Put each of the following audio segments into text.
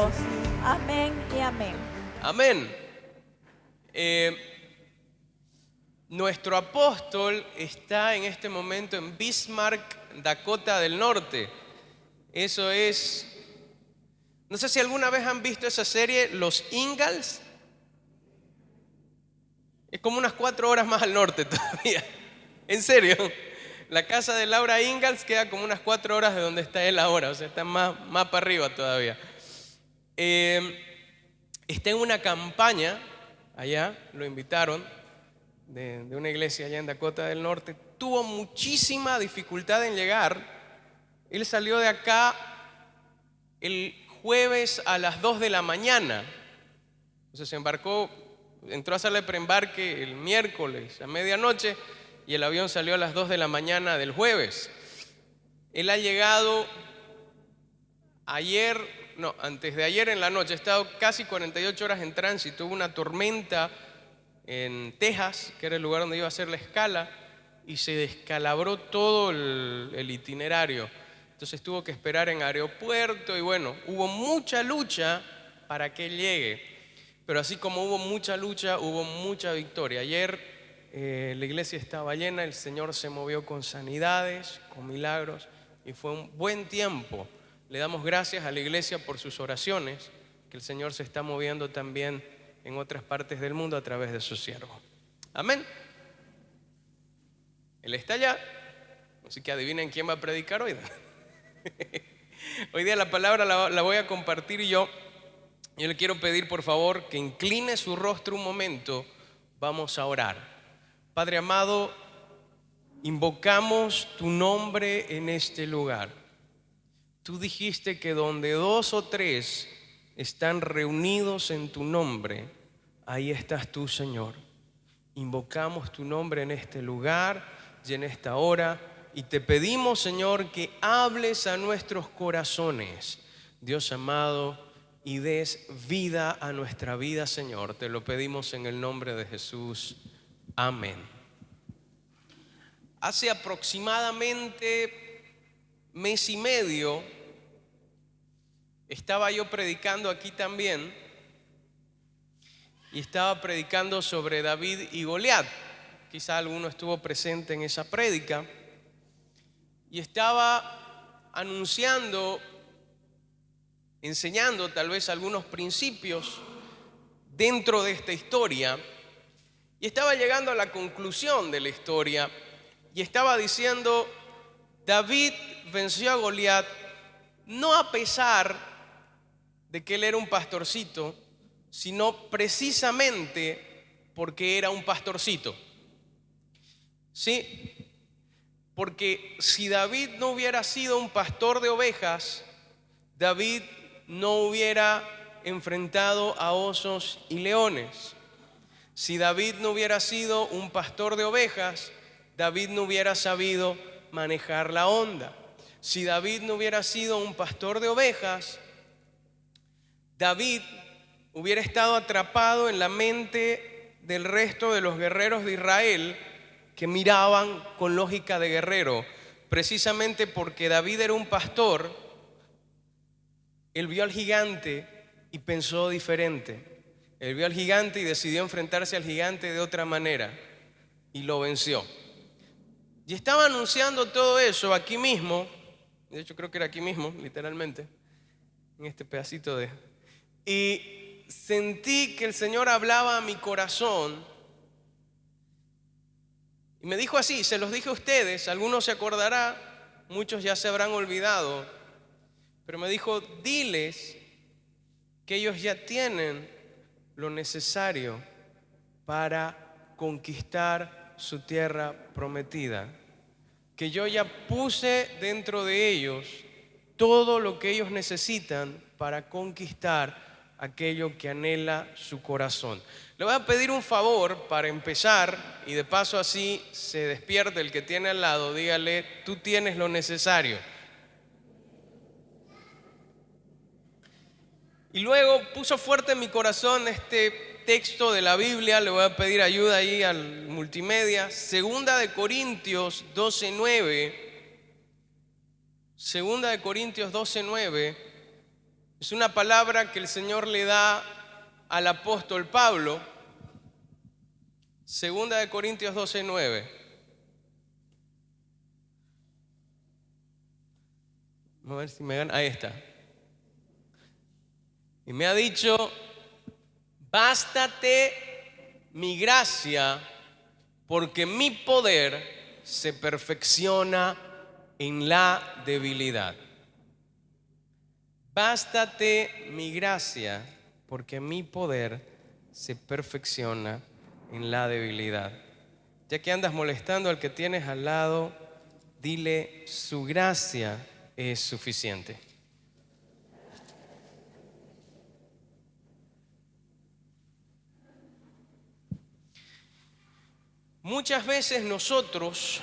Dios. Amén y amén. Amén. Nuestro apóstol está en este momento en Bismarck, Dakota del Norte. Eso es... No sé si alguna vez han visto esa serie, Los Ingalls. Es como unas 4 horas más al norte todavía. En serio. La casa de Laura Ingalls queda como unas 4 horas de donde está él ahora. O sea, está más para arriba todavía. Está en una campaña allá, lo invitaron de una iglesia allá en Dakota del Norte. Tuvo muchísima dificultad en llegar. Él salió de acá el jueves a las 2 de la mañana. Entonces se embarcó, entró a sala de preembarque el miércoles a medianoche y el avión salió a las 2 de la mañana del jueves. Él ha llegado antes de ayer en la noche. Ha estado casi 48 horas en tránsito. Hubo una tormenta en Texas, que era el lugar donde iba a hacer la escala, y se descalabró todo el itinerario. Entonces tuvo que esperar en aeropuerto y bueno, hubo mucha lucha para que él llegue. Pero así como hubo mucha lucha, hubo mucha victoria. Ayer la iglesia estaba llena, el Señor se movió con sanidades, con milagros, y fue un buen tiempo. Le damos gracias a la iglesia por sus oraciones, que el Señor se está moviendo también en otras partes del mundo a través de su siervo. Amén. Él está allá, así que adivinen quién va a predicar hoy. Hoy día la palabra la voy a compartir yo. Yo le quiero pedir por favor que incline su rostro un momento. Vamos a orar. Padre amado, invocamos tu nombre en este lugar. Tú dijiste que donde 2 o 3 están reunidos en tu nombre, ahí estás tú, Señor. Invocamos tu nombre en este lugar y en esta hora y te pedimos, Señor, que hables a nuestros corazones, Dios amado, y des vida a nuestra vida, Señor. Te lo pedimos en el nombre de Jesús. Amén. Hace aproximadamente mes y medio estaba yo predicando aquí también y estaba predicando sobre David y Goliat. Quizá alguno estuvo presente en esa prédica y estaba anunciando, enseñando tal vez algunos principios dentro de esta historia y estaba llegando a la conclusión de la historia y estaba diciendo: David venció a Goliat no a pesar de que él era un pastorcito, sino precisamente porque era un pastorcito. ¿Sí? Porque si David no hubiera sido un pastor de ovejas, David no hubiera enfrentado a osos y leones. Si David no hubiera sido un pastor de ovejas, David no hubiera sabido manejar la onda. Si David no hubiera sido un pastor de ovejas, David hubiera estado atrapado en la mente del resto de los guerreros de Israel que miraban con lógica de guerrero. Precisamente porque David era un pastor, él vio al gigante y pensó diferente. Él vio al gigante y decidió enfrentarse al gigante de otra manera y lo venció. Y estaba anunciando todo eso aquí mismo, de hecho creo que era aquí mismo, literalmente, en este pedacito de... Y sentí que el Señor hablaba a mi corazón y me dijo así, se los dije a ustedes, algunos se acordarán, muchos ya se habrán olvidado, pero me dijo: diles que ellos ya tienen lo necesario para conquistar su tierra prometida, que yo ya puse dentro de ellos todo lo que ellos necesitan para conquistar aquello que anhela su corazón. Le voy a pedir un favor para empezar y de paso así se despierte el que tiene al lado. Dígale: tú tienes lo necesario. Y luego puso fuerte en mi corazón este texto de la Biblia. Le voy a pedir ayuda ahí al multimedia. Segunda de Corintios 12:9. Segunda de Corintios 12:9 Es una palabra que el Señor le da al apóstol Pablo, 2 Corintios 12:9. Vamos a ver si me gana. Ahí está. Y me ha dicho: bástate mi gracia, porque mi poder se perfecciona en la debilidad. Bástate mi gracia, porque mi poder se perfecciona en la debilidad. Ya que andas molestando al que tienes al lado, dile: su gracia es suficiente. Muchas veces nosotros,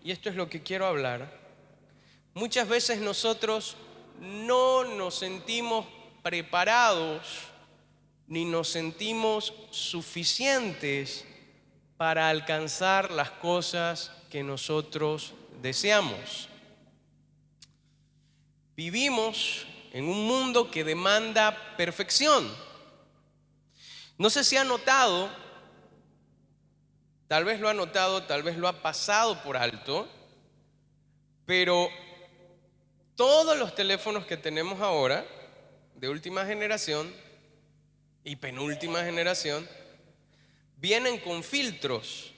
y esto es lo que quiero hablar, muchas veces nosotros no nos sentimos preparados ni nos sentimos suficientes para alcanzar las cosas que nosotros deseamos. Vivimos en un mundo que demanda perfección. No sé si ha notado, tal vez lo ha notado, tal vez lo ha pasado por alto, pero todos los teléfonos que tenemos ahora, de última generación y penúltima generación, vienen con filtros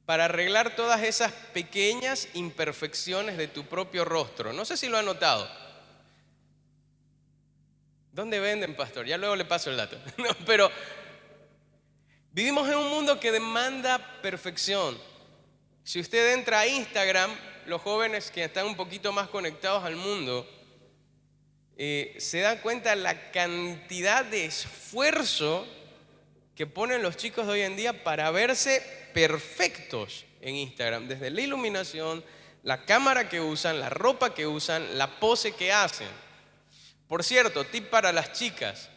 para arreglar todas esas pequeñas imperfecciones de tu propio rostro. No sé si lo ha notado. ¿Dónde venden, pastor? Ya luego le paso el dato. No, pero vivimos en un mundo que demanda perfección. Si usted entra a Instagram, los jóvenes que están un poquito más conectados al mundo, se dan cuenta la cantidad de esfuerzo que ponen los chicos de hoy en día para verse perfectos en Instagram. Desde la iluminación, la cámara que usan, la ropa que usan, la pose que hacen. Por cierto, tip para las chicas: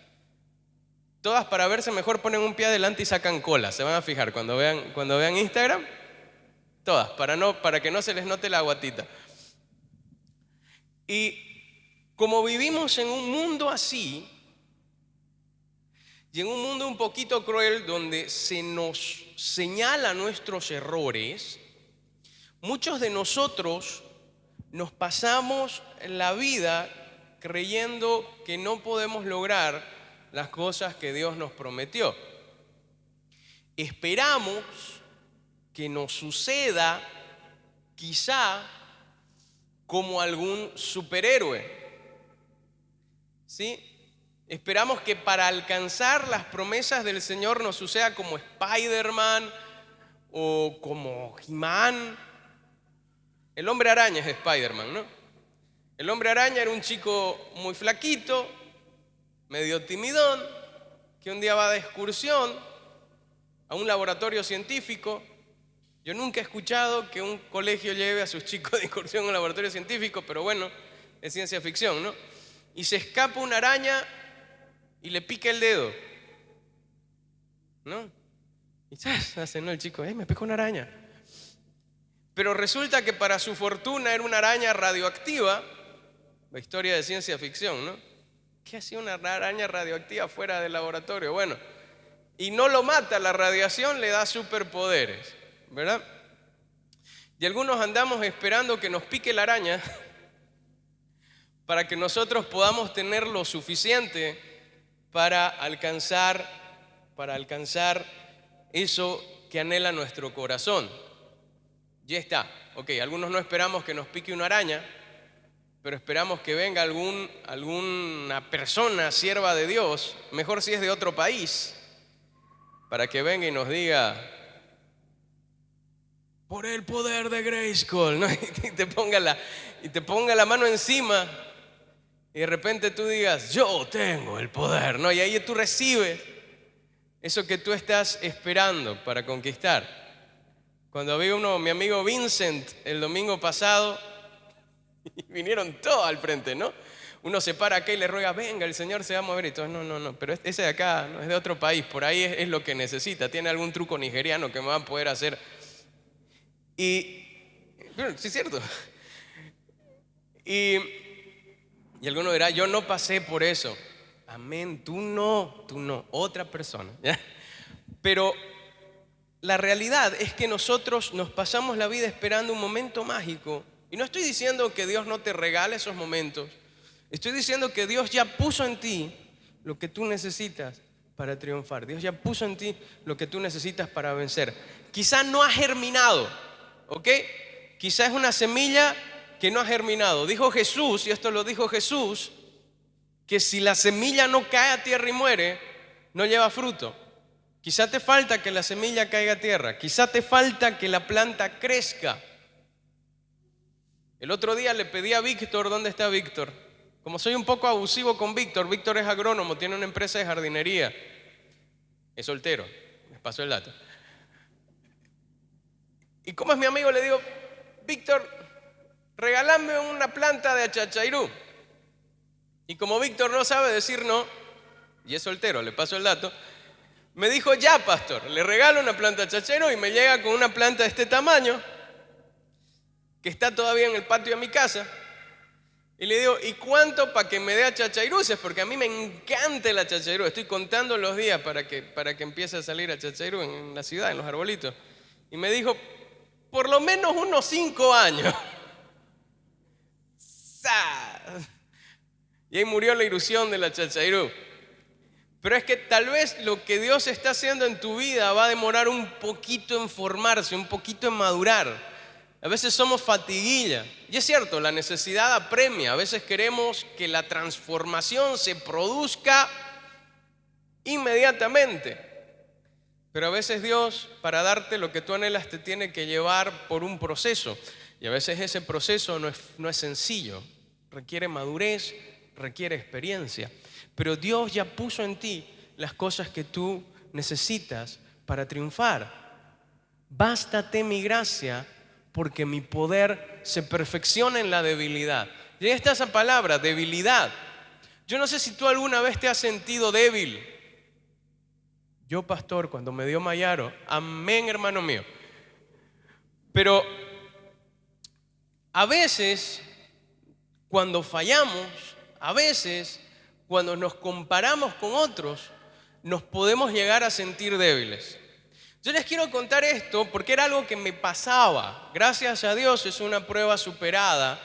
todas, para verse mejor, ponen un pie adelante y sacan cola. Se van a fijar cuando vean Instagram. Todas, para que no se les note la guatita. Y como vivimos en un mundo así, y en un mundo un poquito cruel donde se nos señala nuestros errores, muchos de nosotros nos pasamos la vida creyendo que no podemos lograr las cosas que Dios nos prometió. Esperamos que nos suceda quizá como algún superhéroe, ¿sí? Esperamos que para alcanzar las promesas del Señor nos suceda como Spider-Man o como He-Man. El hombre araña es Spider-Man, ¿no? El hombre araña era un chico muy flaquito, medio timidón, que un día va de excursión a un laboratorio científico. Yo nunca he escuchado que un colegio lleve a sus chicos de excursión a un laboratorio científico, pero bueno, es ciencia ficción, ¿no? Y se escapa una araña y le pica el dedo, ¿no? Y hace, ¿no? El chico, me picó una araña. Pero resulta que para su fortuna era una araña radioactiva. La historia de ciencia ficción, ¿no? ¿Qué hacía una araña radioactiva fuera del laboratorio? Bueno, y no lo mata, la radiación le da superpoderes, ¿verdad? Y algunos andamos esperando que nos pique la araña para que nosotros podamos tener lo suficiente para alcanzar eso que anhela nuestro corazón. Ya está. Ok, algunos no esperamos que nos pique una araña, pero esperamos que venga alguna persona, sierva de Dios, mejor si es de otro país, para que venga y nos diga: por el poder de Grayskull, ¿no? Y te ponga la mano encima y de repente tú digas: yo tengo el poder, ¿no? Y ahí tú recibes eso que tú estás esperando para conquistar. Cuando vi mi amigo Vincent el domingo pasado, vinieron todos al frente, ¿no? Uno se para acá y le ruega: venga, el Señor se va a mover. Y todos: no, pero ese de acá no es de otro país, por ahí es lo que necesita, tiene algún truco nigeriano que me van a poder hacer. Y, bueno, sí es cierto. Y Y alguno dirá, yo no pasé por eso. Amén, tú no, otra persona. ¿Ya? Pero la realidad es que nosotros nos pasamos la vida esperando un momento mágico. Y no estoy diciendo que Dios no te regale esos momentos. Estoy diciendo que Dios ya puso en ti lo que tú necesitas para triunfar. Dios ya puso en ti lo que tú necesitas para vencer. Quizá no ha germinado, ¿ok? Quizá es una semilla que no ha germinado. Dijo Jesús, y esto lo dijo Jesús, que si la semilla no cae a tierra y muere, no lleva fruto. Quizá te falta que la semilla caiga a tierra. Quizá te falta que la planta crezca. El otro día le pedí a Víctor, ¿dónde está Víctor? Como soy un poco abusivo con Víctor, Víctor es agrónomo, tiene una empresa de jardinería. Es soltero, les paso el dato. Y como es mi amigo, le digo, Víctor, regálame una planta de achachairú. Y como Víctor no sabe decir no, y es soltero, le paso el dato, me dijo, ya pastor, le regalo una planta de achachairú y me llega con una planta de este tamaño, que está todavía en el patio de mi casa. Y le digo, ¿y cuánto para que me dé achachairuces? Porque a mí me encanta el achachairú. Estoy contando los días para que empiece a salir achachairú en la ciudad, en los arbolitos. Y me dijo, por lo menos unos 5 años. Y ahí murió la ilusión del achachairú. Pero es que tal vez lo que Dios está haciendo en tu vida va a demorar un poquito en formarse, un poquito en madurar. A veces somos fatiguilla. Y es cierto, la necesidad apremia. A veces queremos que la transformación se produzca inmediatamente. Pero a veces Dios, para darte lo que tú anhelas, te tiene que llevar por un proceso. Y a veces ese proceso no es sencillo. Requiere madurez, requiere experiencia. Pero Dios ya puso en ti las cosas que tú necesitas para triunfar. Bástate mi gracia, porque mi poder se perfecciona en la debilidad. Y ahí está esa palabra, debilidad. Yo no sé si tú alguna vez te has sentido débil. Yo, pastor, cuando me dio Mayaro, amén, hermano mío. Pero a veces, cuando fallamos, a veces, cuando nos comparamos con otros, nos podemos llegar a sentir débiles. Yo les quiero contar esto porque era algo que me pasaba. Gracias a Dios es una prueba superada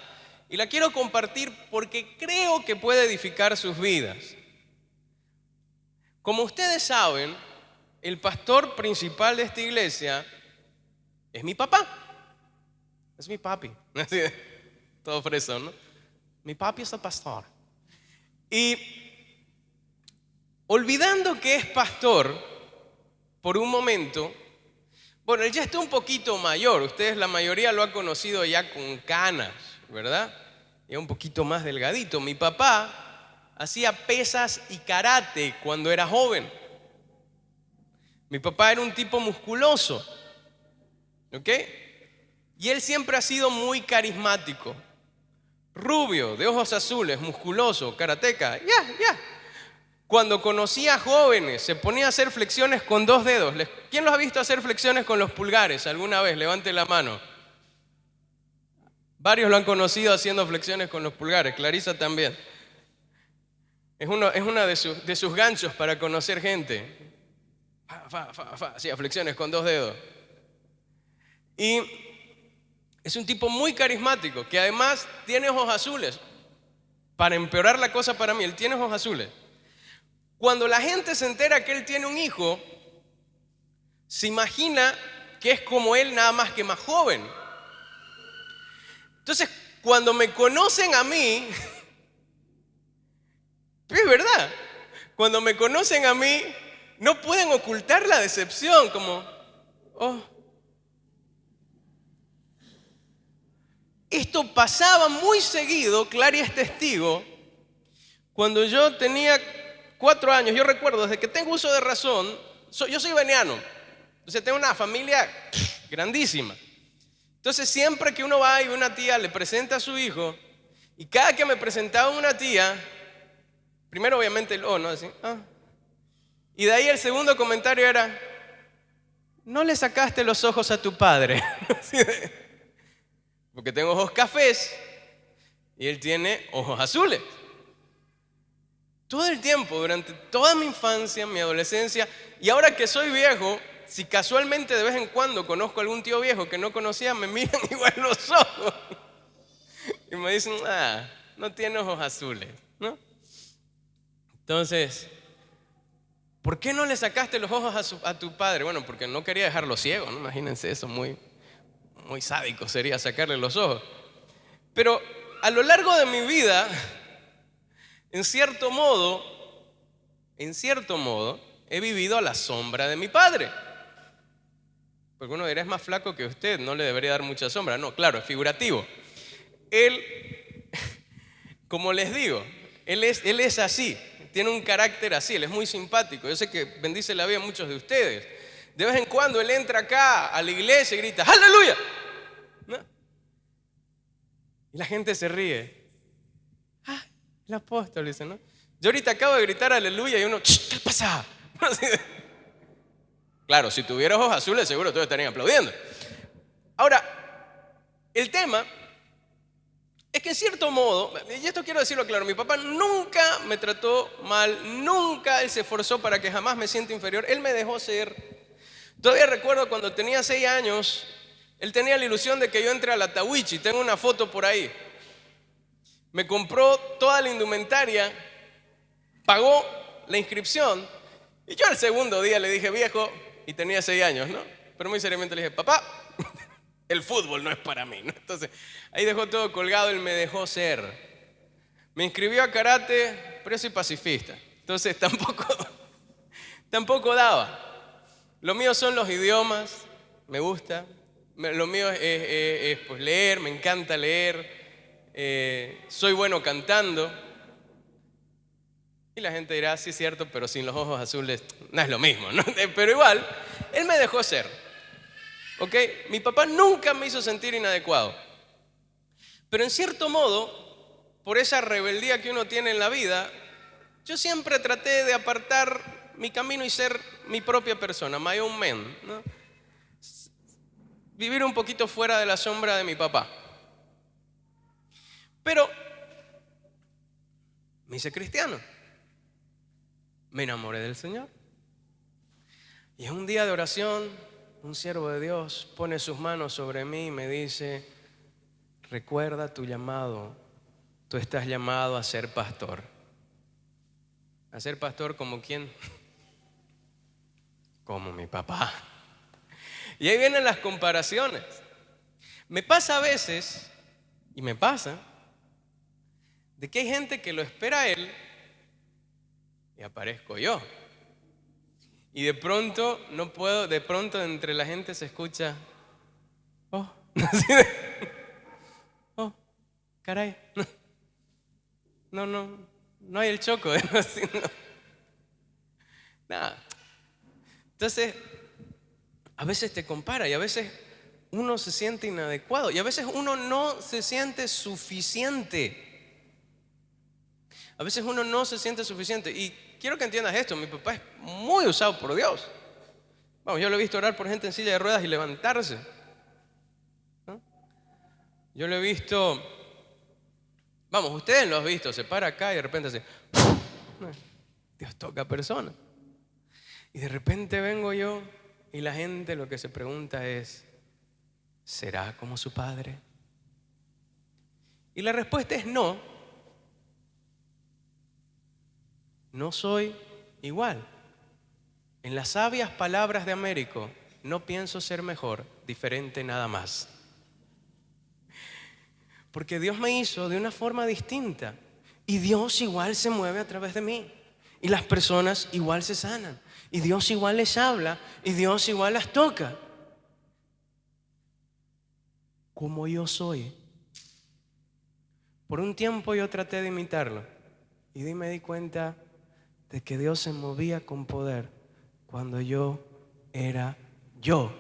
y la quiero compartir porque creo que puede edificar sus vidas. Como ustedes saben, el pastor principal de esta iglesia es mi papá. Es mi papi. Todo fresón, ¿no? Mi papi es el pastor. Y olvidando que es pastor, por un momento, bueno, él ya está un poquito mayor, ustedes la mayoría lo han conocido ya con canas, ¿verdad? Ya un poquito más delgadito. Mi papá hacía pesas y karate cuando era joven. Mi papá era un tipo musculoso, ¿ok? Y él siempre ha sido muy carismático, rubio, de ojos azules, musculoso, karateca, ya. Cuando conocía jóvenes, se ponía a hacer flexiones con 2 dedos. ¿Quién los ha visto hacer flexiones con los pulgares alguna vez? Levante la mano. Varios lo han conocido haciendo flexiones con los pulgares. Clarisa también. Es una de sus ganchos para conocer gente. Hacía flexiones con 2 dedos. Y es un tipo muy carismático, que además tiene ojos azules. Para empeorar la cosa para mí, él tiene ojos azules. Cuando la gente se entera que él tiene un hijo, se imagina que es como él, nada más que más joven. Entonces, cuando me conocen a mí, es verdad, cuando me conocen a mí, no pueden ocultar la decepción, como, oh. Esto pasaba muy seguido, Clary es testigo, cuando yo tenía 4 años. Yo recuerdo, desde que tengo uso de razón, yo soy veniano, entonces tengo una familia grandísima. Entonces siempre que uno va y una tía le presenta a su hijo, y cada que me presentaba una tía, primero obviamente el ¿no? Así, y de ahí el segundo comentario era, no le sacaste los ojos a tu padre. Porque tengo ojos cafés y él tiene ojos azules. Todo el tiempo, durante toda mi infancia, mi adolescencia, y ahora que soy viejo, si casualmente de vez en cuando conozco a algún tío viejo que no conocía, me miran igual los ojos y me dicen, no tiene ojos azules, ¿no? Entonces, ¿por qué no le sacaste los ojos a tu padre? Bueno, porque no quería dejarlo ciego, ¿no? Imagínense eso, muy sádico sería sacarle los ojos. Pero a lo largo de mi vida, en cierto modo, he vivido a la sombra de mi padre. Porque uno dirá, es más flaco que usted, no le debería dar mucha sombra. No, claro, es figurativo. Él, como les digo, él es así, tiene un carácter así, él es muy simpático. Yo sé que bendice la vida a muchos de ustedes. De vez en cuando él entra acá a la iglesia y grita, ¡aleluya! ¿No? Y la gente se ríe. El apóstol dice, ¿no? Yo ahorita acabo de gritar aleluya y uno, ¿qué pasa? Claro, si tuviera ojos azules seguro todos estarían aplaudiendo. Ahora, el tema es que en cierto modo, y esto quiero decirlo claro, mi papá nunca me trató mal, nunca él se esforzó para que jamás me sienta inferior, él me dejó ser. Todavía recuerdo cuando tenía 6 años, él tenía la ilusión de que yo entre a la Tawichi, tengo una foto por ahí. Me compró toda la indumentaria, pagó la inscripción y yo al segundo día le dije, viejo, y tenía 6 años, ¿no? Pero muy seriamente le dije, papá, el fútbol no es para mí, ¿no? Entonces, ahí dejó todo colgado, él me dejó ser. Me inscribió a karate, pero yo soy pacifista, entonces tampoco daba. Lo mío son los idiomas, me gusta. Lo mío es pues leer, me encanta leer. Soy bueno cantando. Y la gente dirá, sí es cierto, pero sin los ojos azules no es lo mismo, ¿no? Pero igual, él me dejó ser. ¿Ok? Mi papá nunca me hizo sentir inadecuado. Pero en cierto modo, por esa rebeldía que uno tiene en la vida, yo siempre traté de apartar mi camino y ser mi propia persona, my own man, ¿no? Vivir un poquito fuera de la sombra de mi papá. Pero me hice cristiano. Me enamoré del Señor. Y en un día de oración, un siervo de Dios pone sus manos sobre mí y me dice, recuerda tu llamado, tú estás llamado a ser pastor. ¿A ser pastor como quién? Como mi papá. Y ahí vienen las comparaciones. Me pasa a veces, y me pasa, de que hay gente que lo espera a él y aparezco yo. Y de pronto no puedo, de pronto entre la gente se escucha, oh, oh, caray, no hay el choco, así, no. Nada. Entonces, a veces te compara y a veces uno se siente inadecuado y a veces uno no se siente suficiente. A veces uno no se siente suficiente. Y quiero que entiendas esto, mi papá es muy usado por Dios. Vamos, yo lo he visto orar por gente en silla de ruedas y levantarse, ¿no? Yo lo he visto, vamos, ustedes lo han visto, se para acá y de repente hace, Dios toca a personas. Y de repente vengo yo y la gente lo que se pregunta es, ¿será como su padre? Y la respuesta es no. No soy igual. En las sabias palabras de Américo, no pienso ser mejor, diferente nada más. Porque Dios me hizo de una forma distinta y Dios igual se mueve a través de mí y las personas igual se sanan y Dios igual les habla y Dios igual las toca. Como yo soy. Por un tiempo yo traté de imitarlo y me di cuenta de que Dios se movía con poder cuando yo era yo,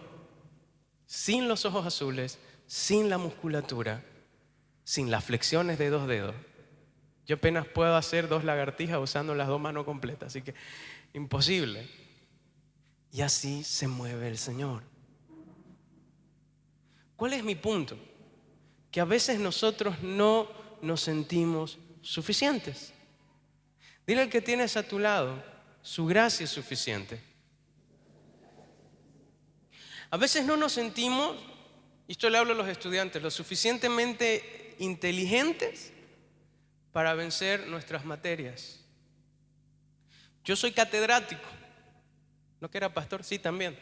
sin los ojos azules, sin la musculatura, sin las flexiones de 2 dedos. Yo apenas puedo hacer 2 lagartijas usando las 2 manos completas, así que imposible. Y así se mueve el Señor. ¿Cuál es mi punto? Que a veces nosotros no nos sentimos suficientes. Dile al que tienes a tu lado, su gracia es suficiente. A veces no nos sentimos, y esto le hablo a los estudiantes, lo suficientemente inteligentes para vencer nuestras materias. Yo soy catedrático. ¿No que era pastor? Sí, también.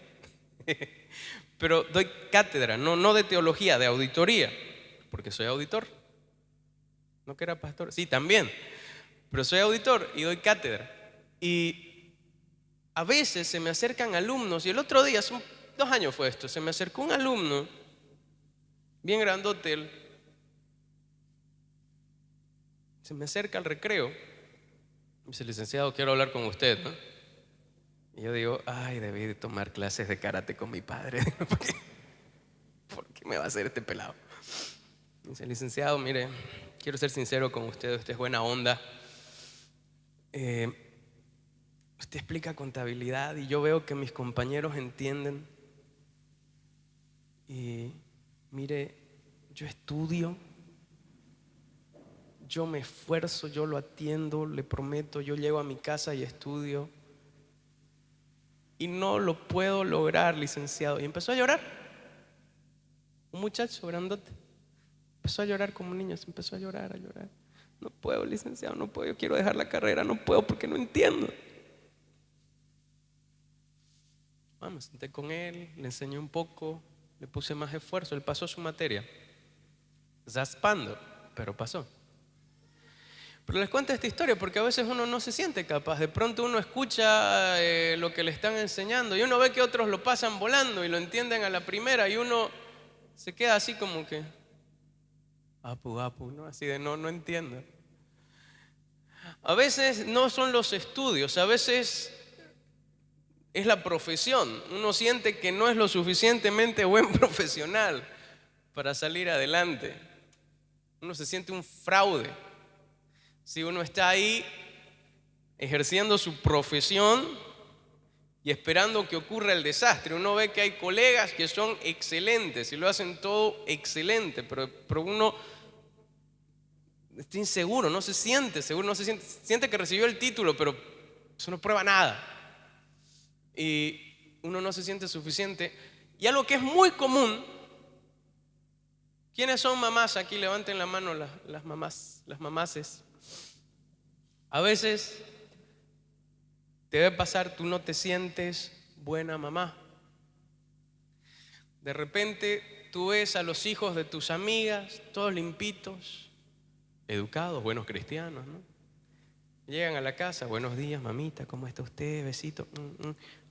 Pero doy cátedra, no de teología, de auditoría, porque soy auditor. ¿No que era pastor? Sí, también. Pero soy auditor y doy cátedra. Y a veces se me acercan alumnos, y el otro día, hace 2 años fue esto, se me acercó un alumno, bien grandote él, se me acerca al recreo, y dice: licenciado, quiero hablar con usted, ¿no? Y yo digo: ay, debí de tomar clases de karate con mi padre. ¿Por qué me va a hacer este pelado? Dice: licenciado, mire, quiero ser sincero con usted es buena onda. Usted explica contabilidad y yo veo que mis compañeros entienden. Y mire, yo estudio, yo me esfuerzo, yo lo atiendo, le prometo, yo llego a mi casa y estudio. Y no lo puedo lograr, licenciado. Y empezó a llorar. Un muchacho grandote. Empezó a llorar como un niño, se empezó a llorar, a llorar. No puedo, licenciado, no puedo, yo quiero dejar la carrera, no puedo porque no entiendo. Me senté con él, le enseñé un poco, le puse más esfuerzo, él pasó su materia. Zaspando, pero pasó. Pero les cuento esta historia porque a veces uno no se siente capaz. De pronto uno escucha lo que le están enseñando y uno ve que otros lo pasan volando y lo entienden a la primera y uno se queda así como que apu, ¿no? Así de no entiendo. A veces no son los estudios, a veces es la profesión. Uno siente que no es lo suficientemente buen profesional para salir adelante. Uno se siente un fraude. Si uno está ahí ejerciendo su profesión y esperando que ocurra el desastre, uno ve que hay colegas que son excelentes y lo hacen todo excelente, pero uno está inseguro, no se siente seguro, no se siente que recibió el título, pero eso no prueba nada. Y uno no se siente suficiente. Y algo que es muy común, ¿quiénes son mamás aquí? Levanten la mano las mamás, las mamases. A veces te debe pasar, tú no te sientes buena mamá. De repente tú ves a los hijos de tus amigas, todos limpitos, educados, buenos cristianos, ¿no? Llegan a la casa: buenos días, mamita, ¿cómo está usted? Besito.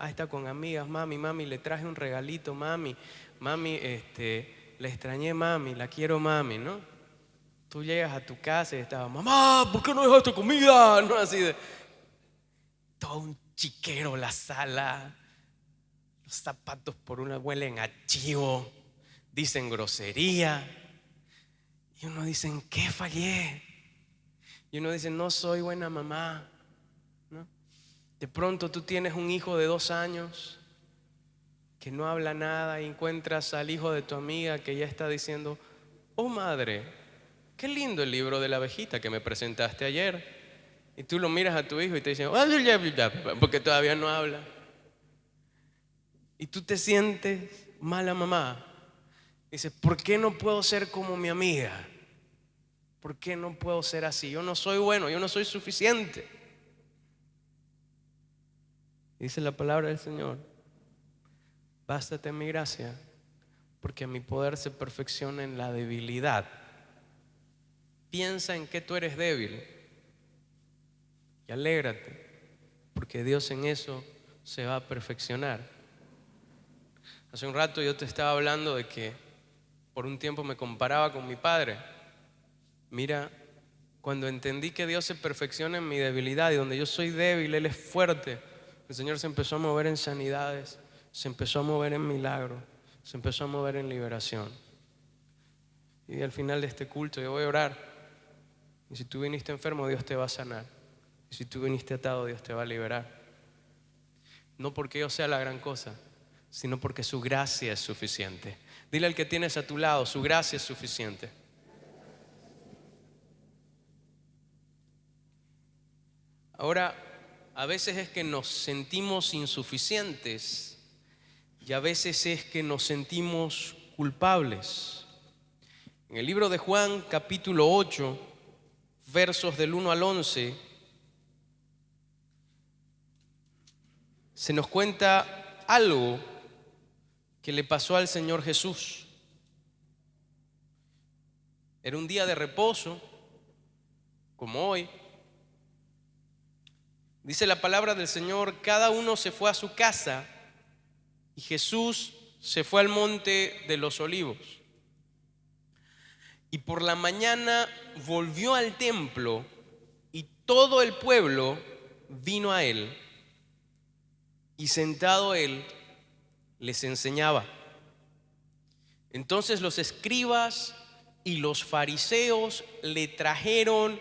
Está con amigas, mami, le traje un regalito, mami, le extrañé, mami, la quiero, mami, ¿no? Tú llegas a tu casa y estaba: mamá, ¿por qué no dejaste comida? No, así de todo un chiquero la sala, los zapatos por una huelen a chivo, dicen grosería. Y uno dice: ¿en qué fallé? Y uno dice: no soy buena mamá, ¿no? De pronto tú tienes un hijo de 2 años que no habla nada y encuentras al hijo de tu amiga que ya está diciendo: oh madre, qué lindo el libro de la abejita que me presentaste ayer. Y tú lo miras a tu hijo y te dicen: porque todavía no habla. Y tú te sientes mala mamá. Dices: ¿por qué no puedo ser como mi amiga? ¿Por qué no puedo ser así? Yo no soy bueno, yo no soy suficiente. Dice la palabra del Señor: bástate mi gracia, porque mi poder se perfecciona en la debilidad. Piensa en que tú eres débil y alégrate, porque Dios en eso se va a perfeccionar. Hace un rato yo te estaba hablando de que por un tiempo me comparaba con mi padre. Mira, cuando entendí que Dios se perfecciona en mi debilidad y donde yo soy débil, Él es fuerte, el Señor se empezó a mover en sanidades, se empezó a mover en milagros, se empezó a mover en liberación. Y al final de este culto yo voy a orar. Y si tú viniste enfermo, Dios te va a sanar. Y si tú viniste atado, Dios te va a liberar. No porque yo sea la gran cosa, sino porque su gracia es suficiente. Dile al que tienes a tu lado: su gracia es suficiente. Ahora, a veces es que nos sentimos insuficientes y a veces es que nos sentimos culpables. En el libro de Juan, capítulo 8, versos del 1 al 11, se nos cuenta algo que le pasó al Señor Jesús. Era un día de reposo, como hoy. Dice la palabra del Señor: cada uno se fue a su casa y Jesús se fue al monte de los olivos. Y por la mañana volvió al templo y todo el pueblo vino a él, y sentado él les enseñaba. Entonces los escribas y los fariseos le trajeron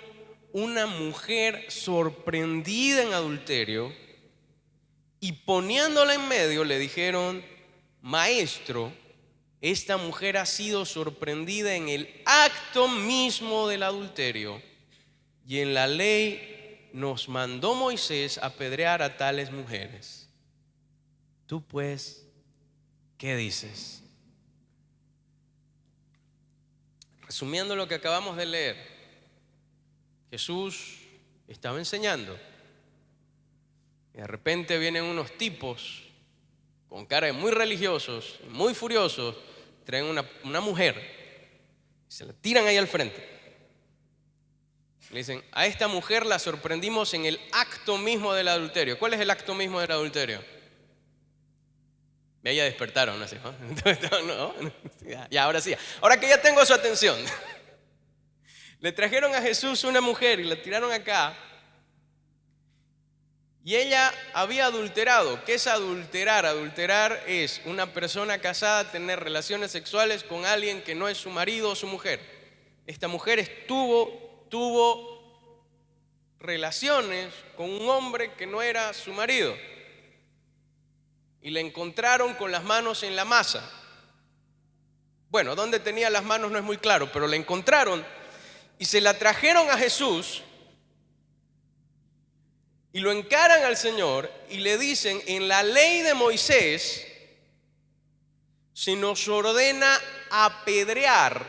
una mujer sorprendida en adulterio y poniéndola en medio le dijeron: Maestro, esta mujer ha sido sorprendida en el acto mismo del adulterio, y en la ley nos mandó Moisés apedrear a tales mujeres. Tú pues, ¿qué dices? Resumiendo lo que acabamos de leer, Jesús estaba enseñando y de repente vienen unos tipos con cara de muy religiosos, muy furiosos, traen una mujer y se la tiran ahí al frente. Le dicen: a esta mujer la sorprendimos en el acto mismo del adulterio. ¿Cuál es el acto mismo del adulterio? Ya despertaron, ¿no? ¿No? Ya, ahora sí. Ahora que ya tengo su atención. Le trajeron a Jesús una mujer y la tiraron acá. Y ella había adulterado. ¿Qué es adulterar? Adulterar es una persona casada tener relaciones sexuales con alguien que no es su marido o su mujer. Esta mujer tuvo relaciones con un hombre que no era su marido. Y la encontraron con las manos en la masa. Bueno, dónde tenía las manos no es muy claro, pero la encontraron y se la trajeron a Jesús y lo encaran al Señor y le dicen: en la ley de Moisés se nos ordena apedrear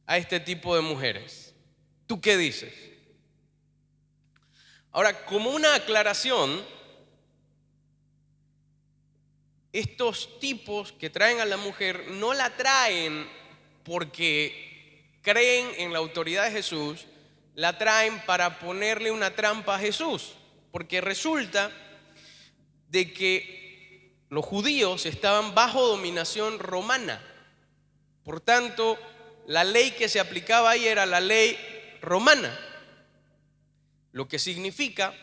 a este tipo de mujeres. ¿Tú qué dices? Ahora, como una aclaración, estos tipos que traen a la mujer no la traen porque creen en la autoridad de Jesús, la traen para ponerle una trampa a Jesús, porque resulta de que los judíos estaban bajo dominación romana. Por tanto, la ley que se aplicaba ahí era la ley romana, lo que significa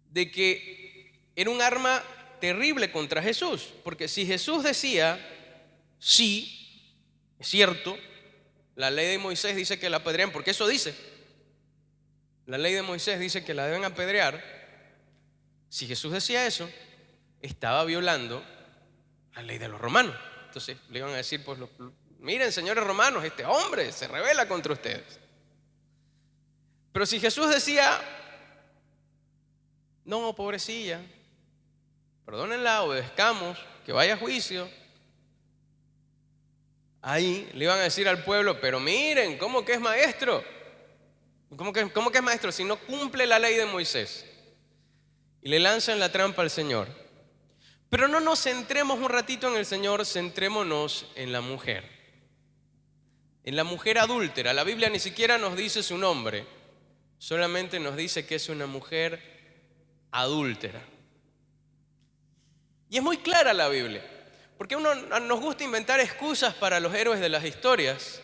de que era un arma terrible contra Jesús, porque si Jesús decía: sí, es cierto, la ley de Moisés dice que la apedrean, porque eso dice, la ley de Moisés dice que la deben apedrear. Si Jesús decía eso, estaba violando la ley de los romanos. Entonces le iban a decir: pues miren, señores romanos, este hombre se rebela contra ustedes. Pero si Jesús decía: no, pobrecilla, perdónenla, obedezcamos, que vaya a juicio, ahí le iban a decir al pueblo: pero miren, ¿cómo que es maestro? ¿Cómo que es maestro si no cumple la ley de Moisés? Y le lanzan la trampa al Señor. Pero no nos centremos un ratito en el Señor, centrémonos en la mujer. En la mujer adúltera. La Biblia ni siquiera nos dice su nombre, solamente nos dice que es una mujer adúltera. Y es muy clara la Biblia, porque nos gusta inventar excusas para los héroes de las historias.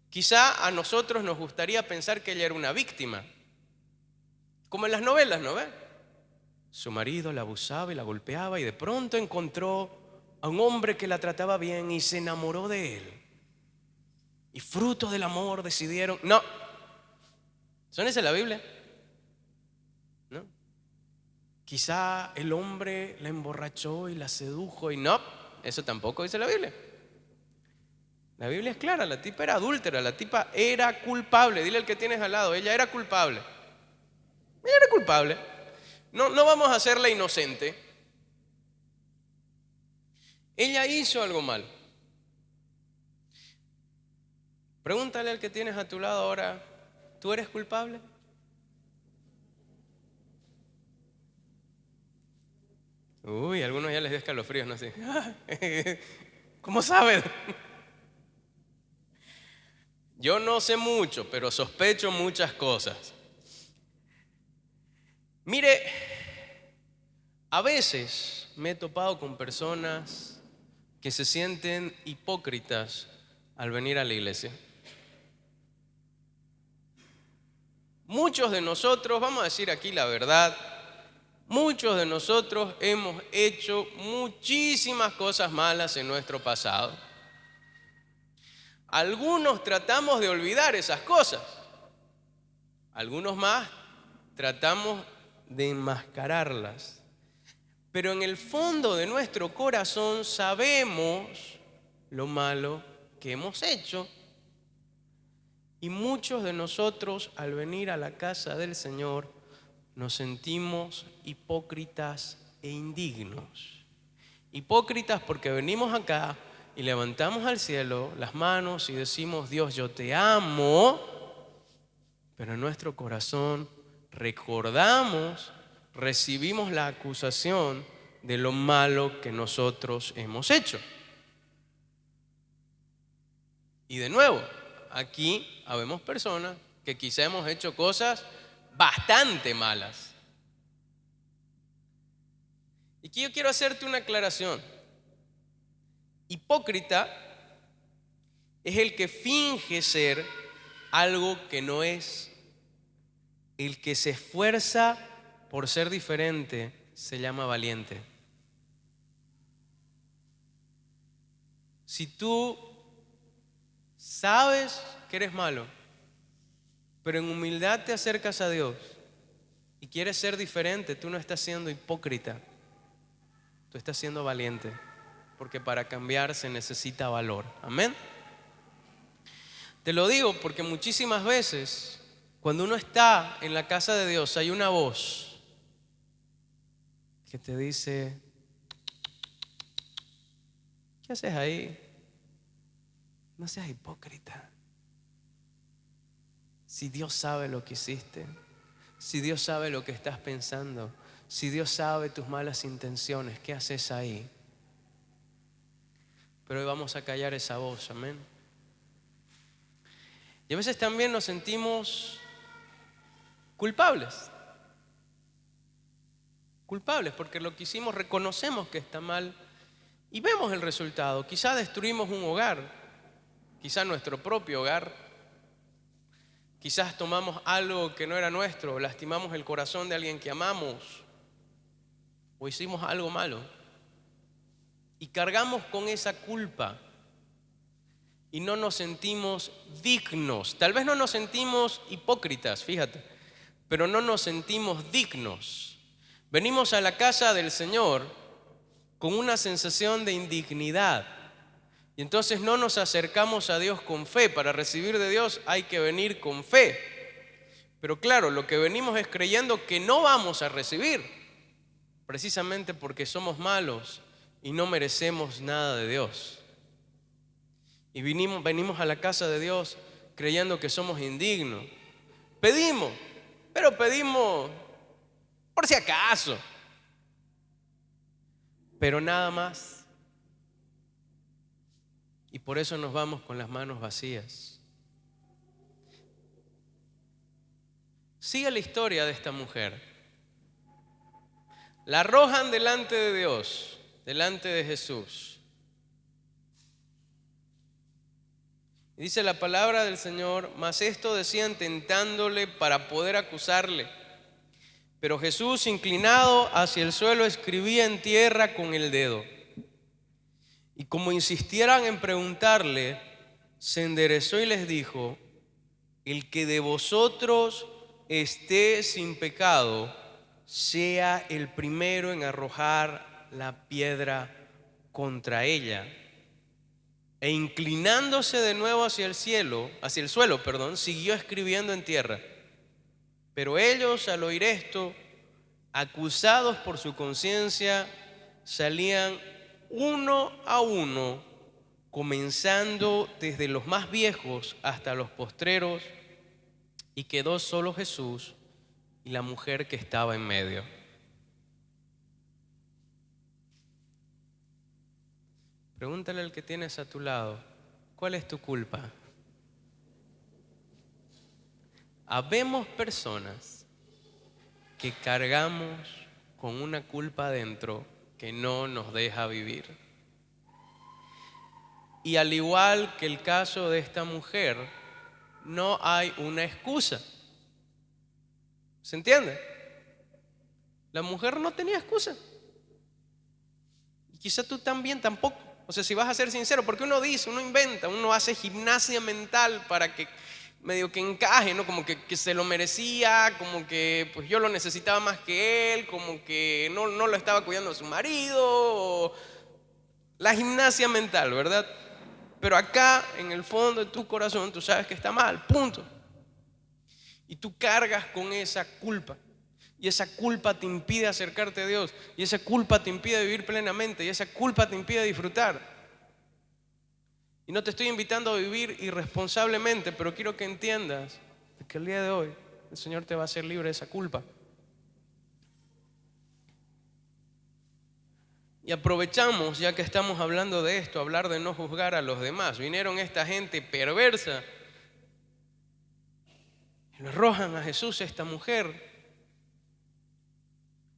Quizá a nosotros nos gustaría pensar que ella era una víctima, como en las novelas, ¿no ve? Su marido la abusaba y la golpeaba y de pronto encontró a un hombre que la trataba bien y se enamoró de él. Y fruto del amor decidieron... No, ¿son esas la Biblia? ¿No? Quizá el hombre la emborrachó y la sedujo y no, eso tampoco dice la Biblia. La Biblia es clara, la tipa era adúltera, la tipa era culpable. Dile al que tienes al lado, ella era culpable. Ella era culpable. No vamos a hacerla inocente. Ella hizo algo mal. Pregúntale al que tienes a tu lado ahora, ¿tú eres culpable? Uy, a algunos ya les dio escalofríos, no sé. ¿Cómo sabes? Yo no sé mucho, pero sospecho muchas cosas. Mire, a veces me he topado con personas que se sienten hipócritas al venir a la iglesia. Muchos de nosotros, vamos a decir aquí la verdad, muchos de nosotros hemos hecho muchísimas cosas malas en nuestro pasado. Algunos tratamos de olvidar esas cosas. Algunos más tratamos de enmascararlas. Pero en el fondo de nuestro corazón sabemos lo malo que hemos hecho. Y muchos de nosotros al venir a la casa del Señor nos sentimos hipócritas e indignos. Hipócritas porque venimos acá y levantamos al cielo las manos y decimos: Dios, yo te amo, pero en nuestro corazón recordamos, recibimos la acusación de lo malo que nosotros hemos hecho. Y de nuevo, aquí habemos personas que quizá hemos hecho cosas bastante malas. Y aquí yo quiero hacerte una aclaración. Hipócrita es el que finge ser algo que no es. El que se esfuerza por ser diferente se llama valiente. Si tú sabes que eres malo, pero en humildad te acercas a Dios y quieres ser diferente, tú no estás siendo hipócrita, tú estás siendo valiente, porque para cambiar se necesita valor. Amén. Te lo digo porque muchísimas veces cuando uno está en la casa de Dios hay una voz que te dice: ¿qué haces ahí? No seas hipócrita. Si Dios sabe lo que hiciste, si Dios sabe lo que estás pensando, si Dios sabe tus malas intenciones, ¿qué haces ahí? Pero hoy vamos a callar esa voz, amén. Y a veces también nos sentimos culpables. Culpables porque lo que hicimos reconocemos que está mal y vemos el resultado. Quizá destruimos un hogar, quizá nuestro propio hogar. Quizás tomamos algo que no era nuestro, lastimamos el corazón de alguien que amamos o hicimos algo malo y cargamos con esa culpa y no nos sentimos dignos. Tal vez no nos sentimos hipócritas, fíjate, pero no nos sentimos dignos. Venimos a la casa del Señor con una sensación de indignidad. Y entonces no nos acercamos a Dios con fe. Para recibir de Dios hay que venir con fe. Pero claro, lo que venimos es creyendo que no vamos a recibir, precisamente porque somos malos y no merecemos nada de Dios. Y venimos a la casa de Dios creyendo que somos indignos. Pedimos, pero pedimos por si acaso. Pero nada más. Y por eso nos vamos con las manos vacías. Sigue la historia de esta mujer. La arrojan delante de Dios, delante de Jesús. Y dice la palabra del Señor: mas esto decían tentándole para poder acusarle. Pero Jesús, inclinado hacia el suelo, escribía en tierra con el dedo. Y como insistieran en preguntarle, se enderezó y les dijo: el que de vosotros esté sin pecado, sea el primero en arrojar la piedra contra ella. E inclinándose de nuevo hacia el suelo, siguió escribiendo en tierra. Pero ellos, al oír esto, acusados por su conciencia, salían uno a uno, comenzando desde los más viejos hasta los postreros, y quedó solo Jesús y la mujer que estaba en medio. Pregúntale al que tienes a tu lado, ¿cuál es tu culpa? Habemos personas que cargamos con una culpa adentro que no nos deja vivir. Y al igual que el caso de esta mujer, no hay una excusa. ¿Se entiende? La mujer no tenía excusa. Y quizá tú también tampoco. O sea, si vas a ser sincero, porque uno dice, uno inventa, uno hace gimnasia mental para que medio que encaje, ¿no? Como que se lo merecía, como que pues yo lo necesitaba más que él, como que no lo estaba cuidando a su marido. La gimnasia mental, ¿verdad? Pero acá, en el fondo de tu corazón, tú sabes que está mal, punto. Y tú cargas con esa culpa. Y esa culpa te impide acercarte a Dios. Y esa culpa te impide vivir plenamente. Y esa culpa te impide disfrutar. Y no te estoy invitando a vivir irresponsablemente, pero quiero que entiendas que el día de hoy el Señor te va a hacer libre de esa culpa. Y aprovechamos, ya que estamos hablando de esto, hablar de no juzgar a los demás. Vinieron esta gente perversa y le arrojan a Jesús a esta mujer.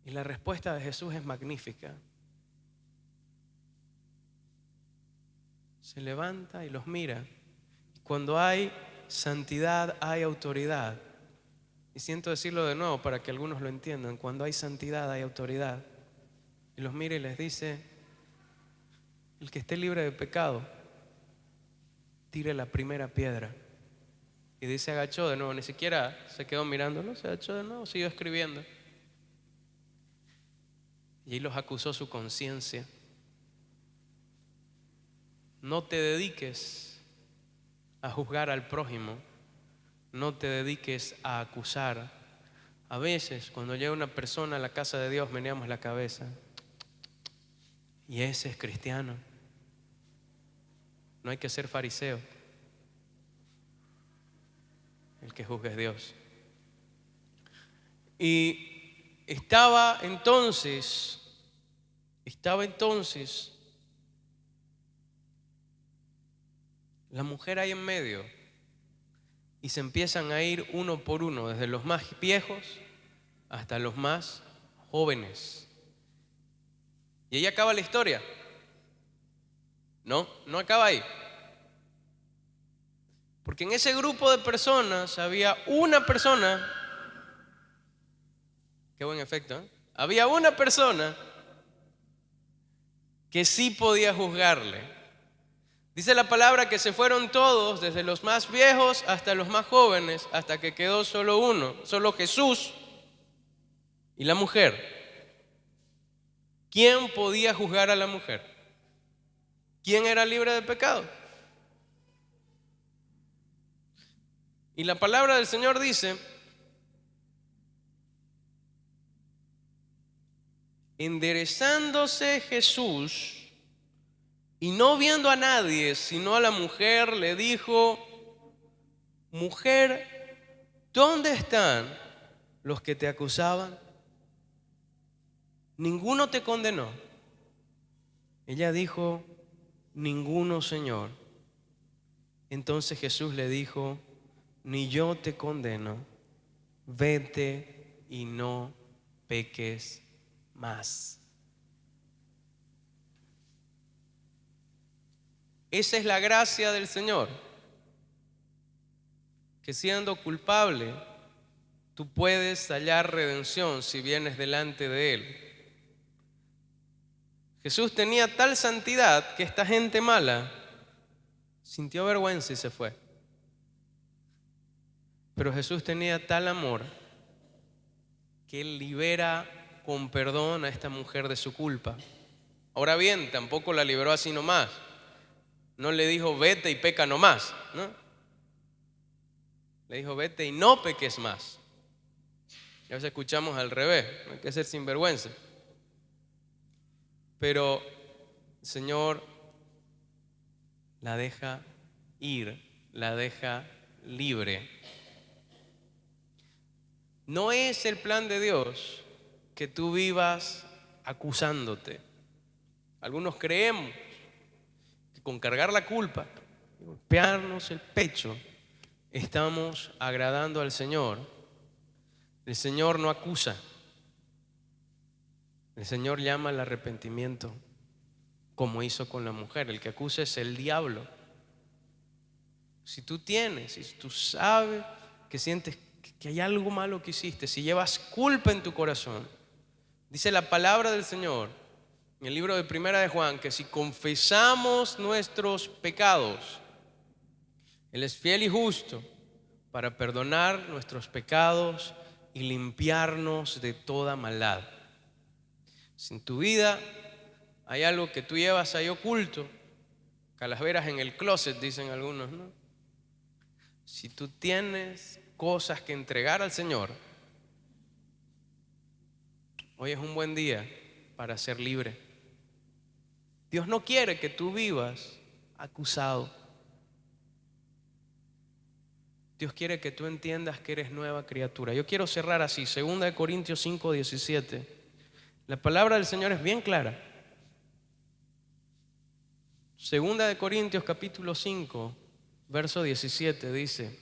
Y la respuesta de Jesús es magnífica. Se levanta y los mira. Cuando hay santidad, hay autoridad. Y siento decirlo de nuevo para que algunos lo entiendan. Cuando hay santidad, hay autoridad. Y los mira y les dice: el que esté libre de pecado, tire la primera piedra. Y dice, agachó de nuevo, ni siquiera se quedó mirándolo, se agachó de nuevo, siguió escribiendo. Y ahí los acusó su conciencia. No te dediques a juzgar al prójimo, no te dediques a acusar. A veces cuando llega una persona a la casa de Dios meneamos la cabeza. Y ese es cristiano. No hay que ser fariseo. El que juzga es Dios. Y estaba entonces la mujer ahí en medio. Y se empiezan a ir uno por uno, desde los más viejos hasta los más jóvenes. Y ahí acaba la historia. No acaba ahí. Porque en ese grupo de personas había una persona, qué buen efecto, ¿eh? Había una persona que sí podía juzgarle. Dice la palabra que se fueron todos, desde los más viejos hasta los más jóvenes, hasta que quedó solo uno, solo Jesús y la mujer. ¿Quién podía juzgar a la mujer? ¿Quién era libre de pecado? Y la palabra del Señor dice: enderezándose Jesús y no viendo a nadie, sino a la mujer, le dijo: mujer, ¿dónde están los que te acusaban? ¿Ninguno te condenó? Ella dijo: ninguno, Señor. Entonces Jesús le dijo: ni yo te condeno, vete y no peques más. Esa es la gracia del Señor, que siendo culpable, tú puedes hallar redención si vienes delante de Él. Jesús tenía tal santidad que esta gente mala sintió vergüenza y se fue. Pero Jesús tenía tal amor que Él libera con perdón a esta mujer de su culpa. Ahora bien, tampoco la liberó así nomás. No le dijo vete y peca no más, ¿no? Le dijo vete y no peques más. Y a veces escuchamos al revés, no hay que ser sinvergüenza. Pero el Señor la deja ir, la deja libre. No es el plan de Dios que tú vivas acusándote. Algunos creemos que con cargar la culpa, golpearnos el pecho, estamos agradando al Señor. El Señor no acusa. El Señor llama al arrepentimiento, como hizo con la mujer. El que acusa es el diablo. Si tú sabes que sientes que hay algo malo que hiciste, si llevas culpa en tu corazón, dice la palabra del Señor en el libro de Primera de Juan, que si confesamos nuestros pecados, Él es fiel y justo para perdonar nuestros pecados y limpiarnos de toda maldad. Si en tu vida hay algo que tú llevas ahí oculto, calaveras en el closet, dicen algunos, ¿no? Si tú tienes cosas que entregar al Señor, hoy es un buen día para ser libre. Dios no quiere que tú vivas acusado. Dios quiere que tú entiendas que eres nueva criatura. Yo quiero cerrar así, 2 Corintios 5:17. La palabra del Señor es bien clara. 2 Corintios capítulo 5, verso 17 dice: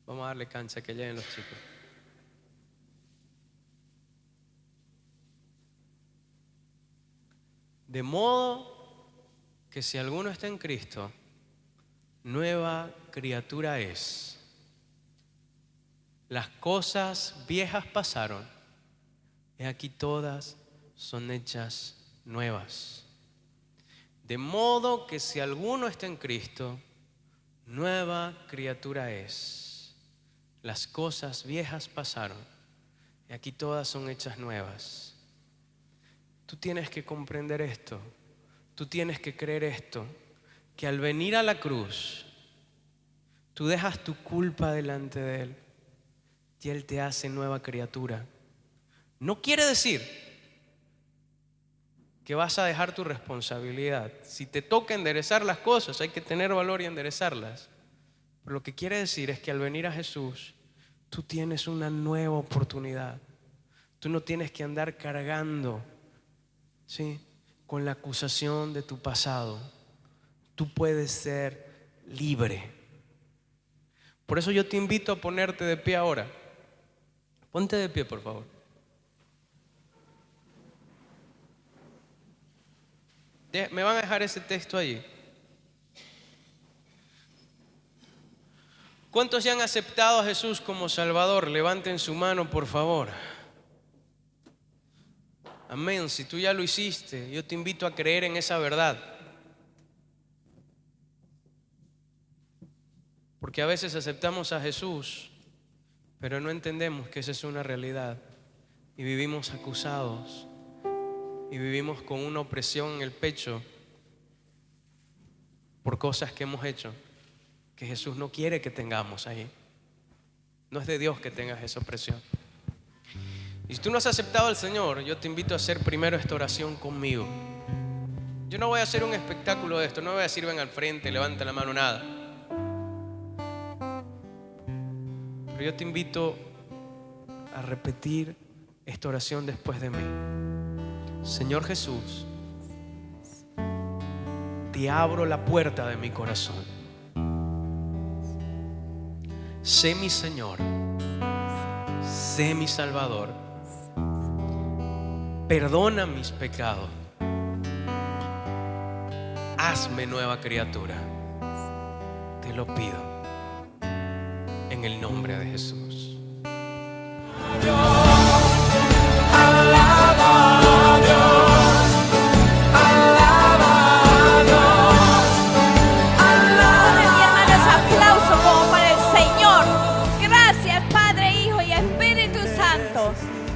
vamos a darle cancha que lleguen los chicos. De modo que si alguno está en Cristo, nueva criatura es. Las cosas viejas pasaron, y aquí todas son hechas nuevas. De modo que si alguno está en Cristo, nueva criatura es. Las cosas viejas pasaron, y aquí todas son hechas nuevas. Tú tienes que comprender esto. Tú tienes que creer esto, que al venir a la cruz, tú dejas tu culpa delante de Él y Él te hace nueva criatura. No quiere decir que vas a dejar tu responsabilidad. Si te toca enderezar las cosas, hay que tener valor y enderezarlas. Pero lo que quiere decir es que al venir a Jesús, tú tienes una nueva oportunidad. Tú no tienes que andar cargando, ¿sí?, con la acusación de tu pasado. Tú puedes ser libre. Por eso yo te invito a ponerte de pie ahora. Ponte de pie, por favor. Me van a dejar ese texto allí. ¿Cuántos ya han aceptado a Jesús como Salvador? Levanten su mano, por favor. Amén. Si tú ya lo hiciste, yo te invito a creer en esa verdad. Porque a veces aceptamos a Jesús, pero no entendemos que esa es una realidad. Y vivimos acusados. Y vivimos con una opresión en el pecho por cosas que hemos hecho que Jesús no quiere que tengamos ahí. No es de Dios que tengas esa opresión. Y si tú no has aceptado al Señor, yo te invito a hacer primero esta oración conmigo. Yo no voy a hacer un espectáculo de esto, no voy a decir ven al frente, levanta la mano, nada. Pero yo te invito a repetir esta oración después de mí. Señor Jesús, te abro la puerta de mi corazón. Sé mi Señor, sé mi Salvador. Perdona mis pecados. Hazme nueva criatura. Te lo pido en el nombre de Jesús.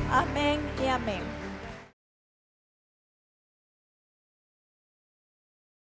Amén y amén.